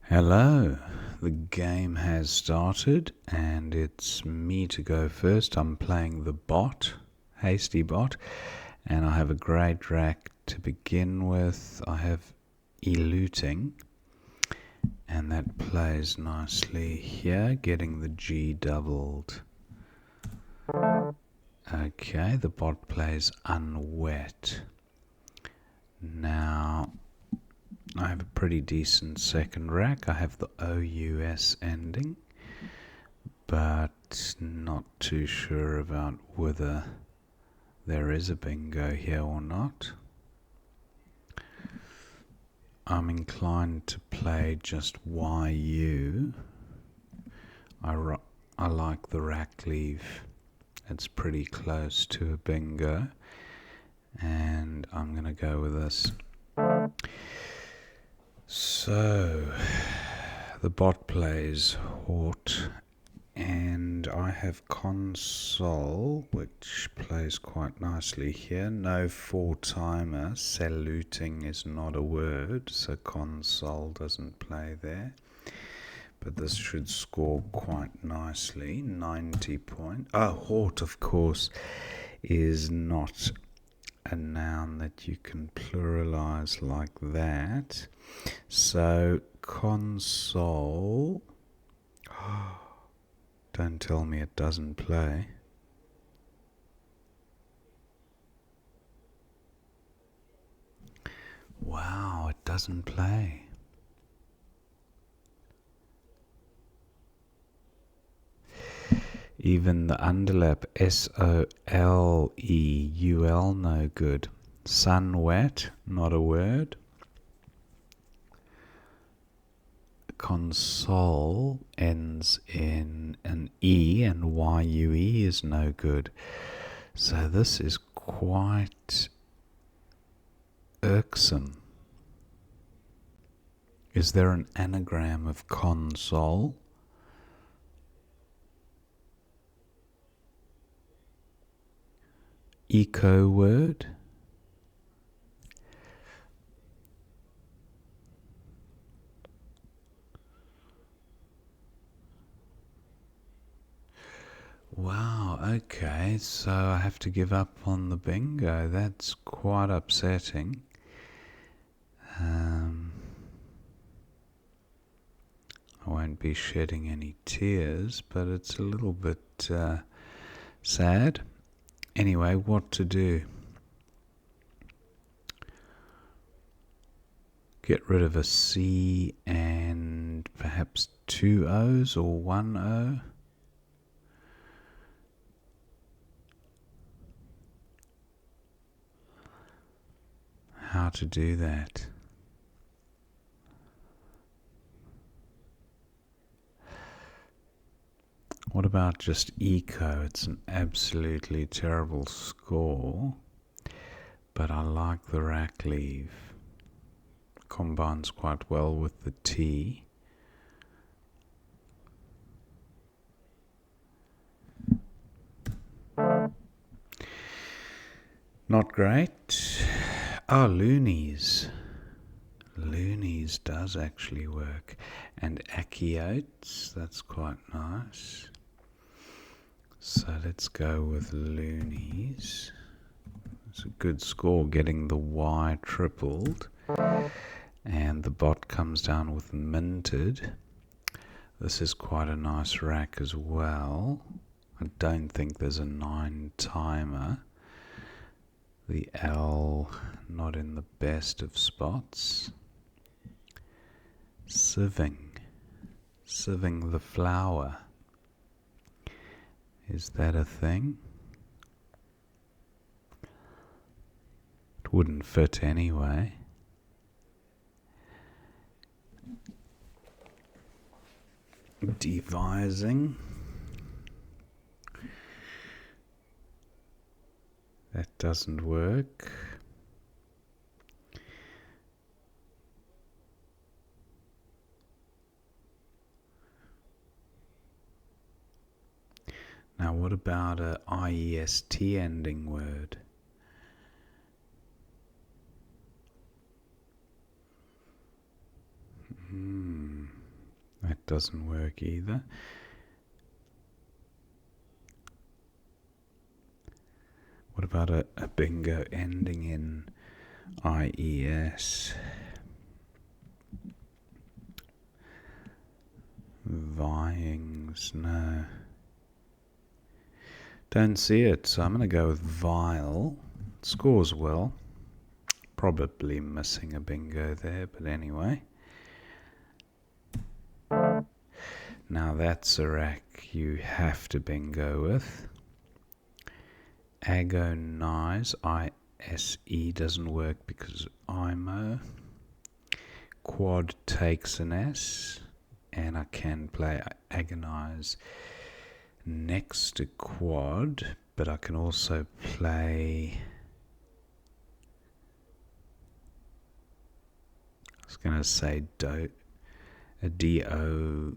Hello, the game has started and it's me to go first. I'm playing the bot, Hasty Bot, and I have a great rack to begin with. I have eluding, and that plays nicely here, getting the G doubled. Okay, the bot plays unwet. Now, I have a pretty decent second rack. I have the OUS ending, but not too sure about whether there is a bingo here or not. I'm inclined to play just YU. I like the rack leave. It's pretty close to a bingo, and I'm going to go with this. So, the bot plays Hort, and I have console, which plays quite nicely here. No 4-timer. Saluting is not a word, so console doesn't play there. But this should score quite nicely. 90 points. Oh, Hort, of course, is not a noun that you can pluralize like that. So, console. Don't tell me it doesn't play. Wow, it doesn't play. Even the underlap SOLEUL, no good. Sun wet, not a word. Console ends in an E, and YUE is no good. So this is quite irksome. Is there an anagram of console? Eco word? Wow, okay, so I have to give up on the bingo. That's quite upsetting. I won't be shedding any tears, but it's a little bit sad. Anyway, what to do? Get rid of a C and perhaps 2 O's or 1 O. How to do that? What about just eco? It's an absolutely terrible score, but I like the rack leave. Combines quite well with the T. Not great. Oh, loonies. Loonies does actually work. And achiotes, that's quite nice. So let's go with loonies. It's a good score, getting the Y tripled. And the bot comes down with minted. This is quite a nice rack as well. I don't think there's a 9-timer. The L not in the best of spots. Sieving the flower. Is that a thing? It wouldn't fit anyway. Devising. That doesn't work. Now what about a IEST ending word? doesn't work either. What about a bingo ending in IES? Vyings, no. Don't see it, so I'm going to go with vile. Scores well. Probably missing a bingo there, but anyway. Now that's a rack you have to bingo with. Agonize, ISE doesn't work because IMO. Quad takes an S, and I can play Agonize next to quad, but I can also play, I was going to say a DO.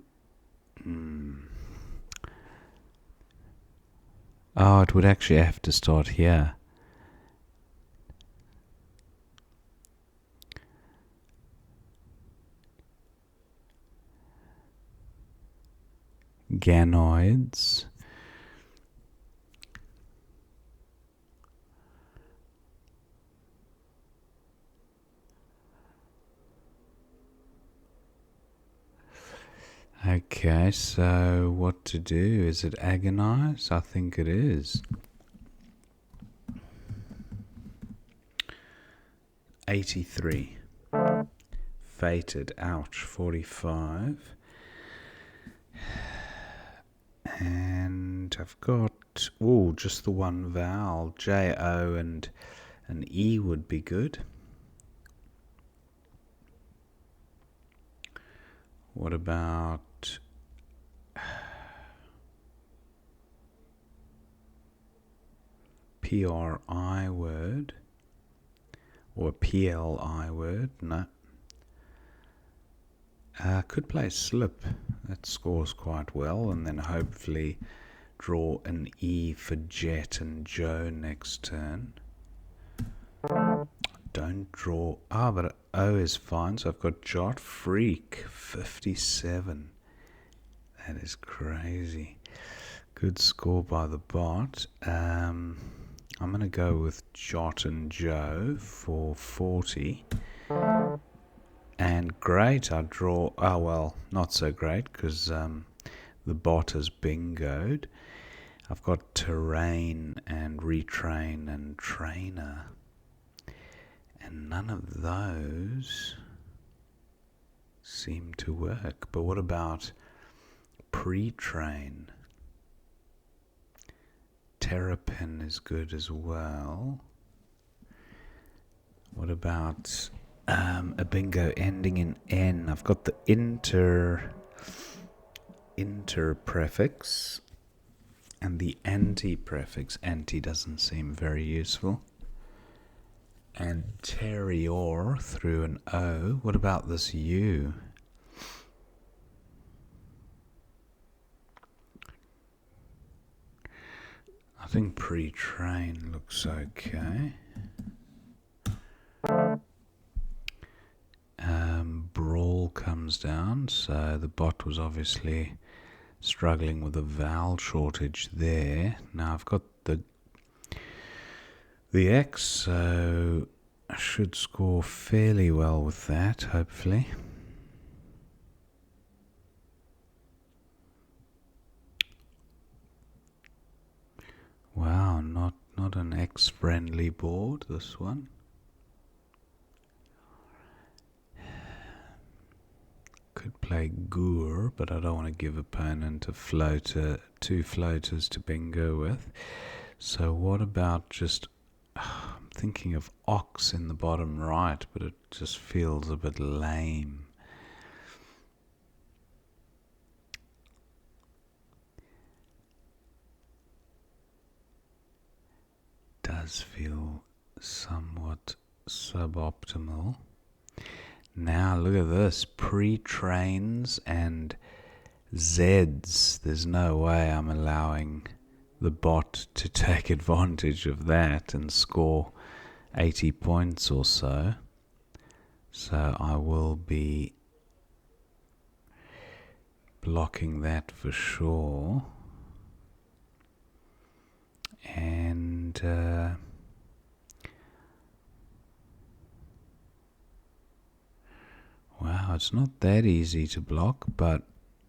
Oh, it would actually have to start here. Ganoids. Okay, so what to do? Is it agonize? I think it is. 83. Fated, ouch, 45. And I've got, just the one vowel. J-O and an E would be good. What about PRI word? Or PLI word? No. Could play slip. That scores quite well. And then hopefully draw an E for Jet and Joe next turn. Don't draw. But O is fine. So I've got Jot Freak 57. That is crazy. Good score by the bot. I'm going to go with Jot and Joe for 40. And great, I draw. Oh, well, not so great because the bot has bingoed. I've got terrain and retrain and trainer. And none of those seem to work. But what about pre-train? Terrapin is good as well. What about a bingo ending in N? I've got the inter prefix and the anti prefix. Anti doesn't seem very useful. And terrior through an O. What about this U? I think pre-train looks okay. Brawl comes down, so the bot was obviously struggling with a vowel shortage there. Now I've got the X, so I should score fairly well with that, hopefully. Wow, not an X-friendly board, this one. Could play Gur, but I don't want to give opponent two floaters to bingo with. So what about just, I'm thinking of Ox in the bottom right, but it just feels a bit lame. Does feel somewhat suboptimal. Now look at this, pre-trains and Zs. There's no way I'm allowing the bot to take advantage of that and score 80 points or so. So I will be blocking that for sure. And wow, it's not that easy to block, but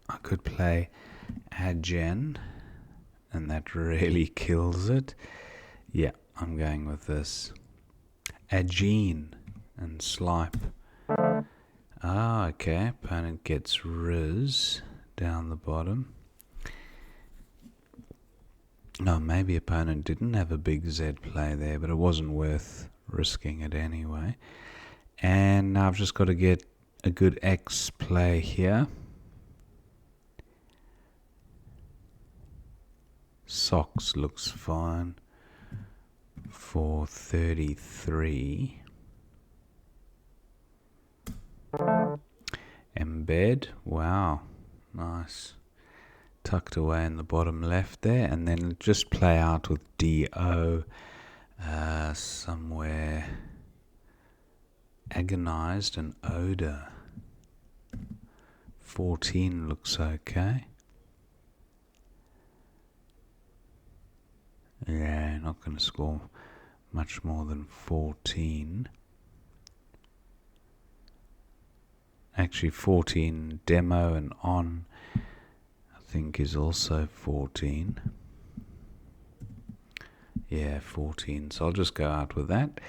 I could play Agen, and that really kills it. Yeah, I'm going with this. Agene and Slipe. Ah, okay. Opponent gets Riz down the bottom. No, maybe opponent didn't have a big Z play there, but it wasn't worth risking it anyway. And now I've just got to get a good X play here. Socks looks fine for 33. Embed, wow, nice. Tucked away in the bottom left there, and then just play out with DO somewhere. Agonized and odor. 14 looks okay. Yeah, not going to score much more than 14. Actually, 14 demo and on, I think, is also 14. Yeah, 14. So I'll just go out with that.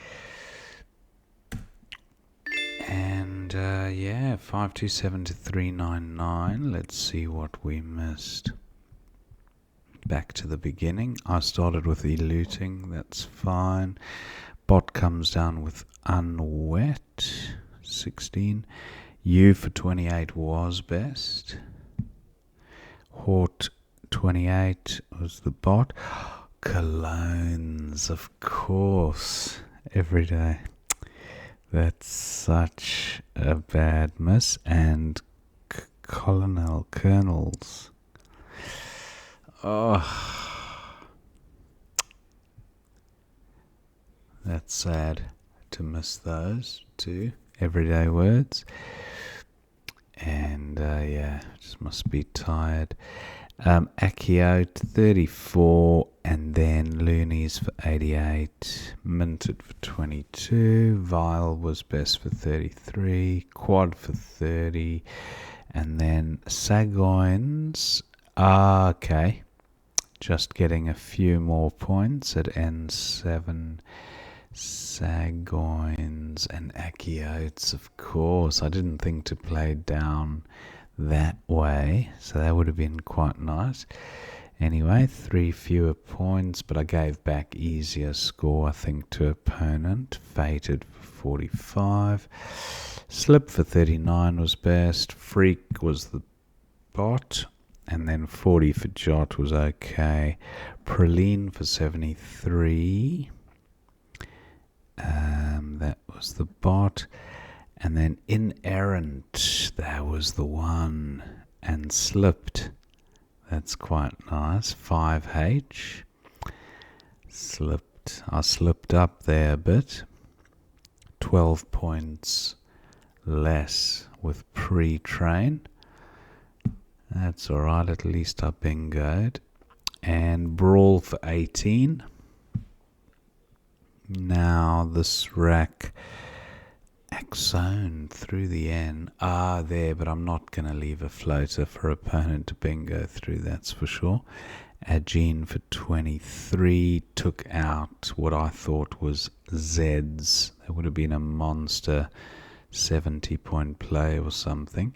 And yeah, 527 to 399. Let's see what we missed. Back to the beginning. I started with eluding. That's fine. Bot comes down with unwet. 16. U for 28 was best. Hort 28 was the bot. Colognes, of course. Every day. That's such a bad miss. And Colonels. Oh, that's sad to miss those two everyday words. And yeah, just must be tired. Accio 34, and then Loonies for 88, Minted for 22, Vile was best for 33, Quad for 30, and then Sagoins, okay, just getting a few more points at N7. Sagoins and Achiotes, of course. I didn't think to play down that way, so that would have been quite nice. Anyway, 3 fewer points, but I gave back easier score, I think, to opponent. Fated for 45. Slip for 39 was best. Freak was the bot. And then 40 for Jot was okay. Praline for 73. That was the bot. And then Inerrant, that was the one. And Slipped, that's quite nice. 5H. Slipped. I slipped up there a bit. 12 points less with pre-train. That's alright, at least I bingoed. And Brawl for 18. Now this rack, Axone through the N. There, but I'm not going to leave a floater for opponent to bingo through, that's for sure. Agene for 23 took out what I thought was Z's. That would have been a monster 70-point play or something.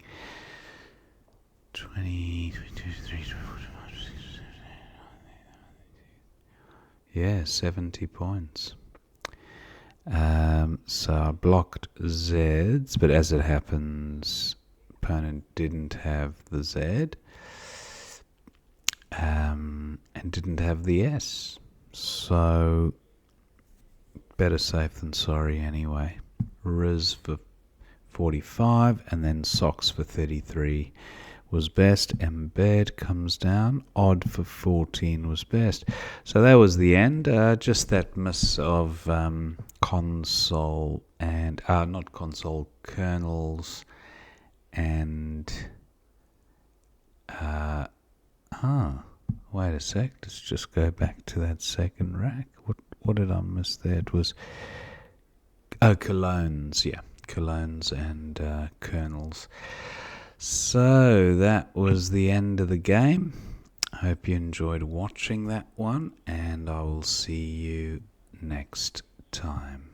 20, 22, 23, 24, 25, 26, 27, 28. Yeah, 70 points. So I blocked Z's, but as it happens, opponent didn't have the Z, and didn't have the S. So better safe than sorry anyway. Riz for 45, and then Socks for 33 was best. Embed comes down. Odd for 14 was best. So that was the end. Just that miss of console and not console, kernels and Wait a sec. Let's just go back to that second rack. What did I miss there? It was colognes. Yeah, colognes and kernels. So that was the end of the game. I hope you enjoyed watching that one, and I will see you next time.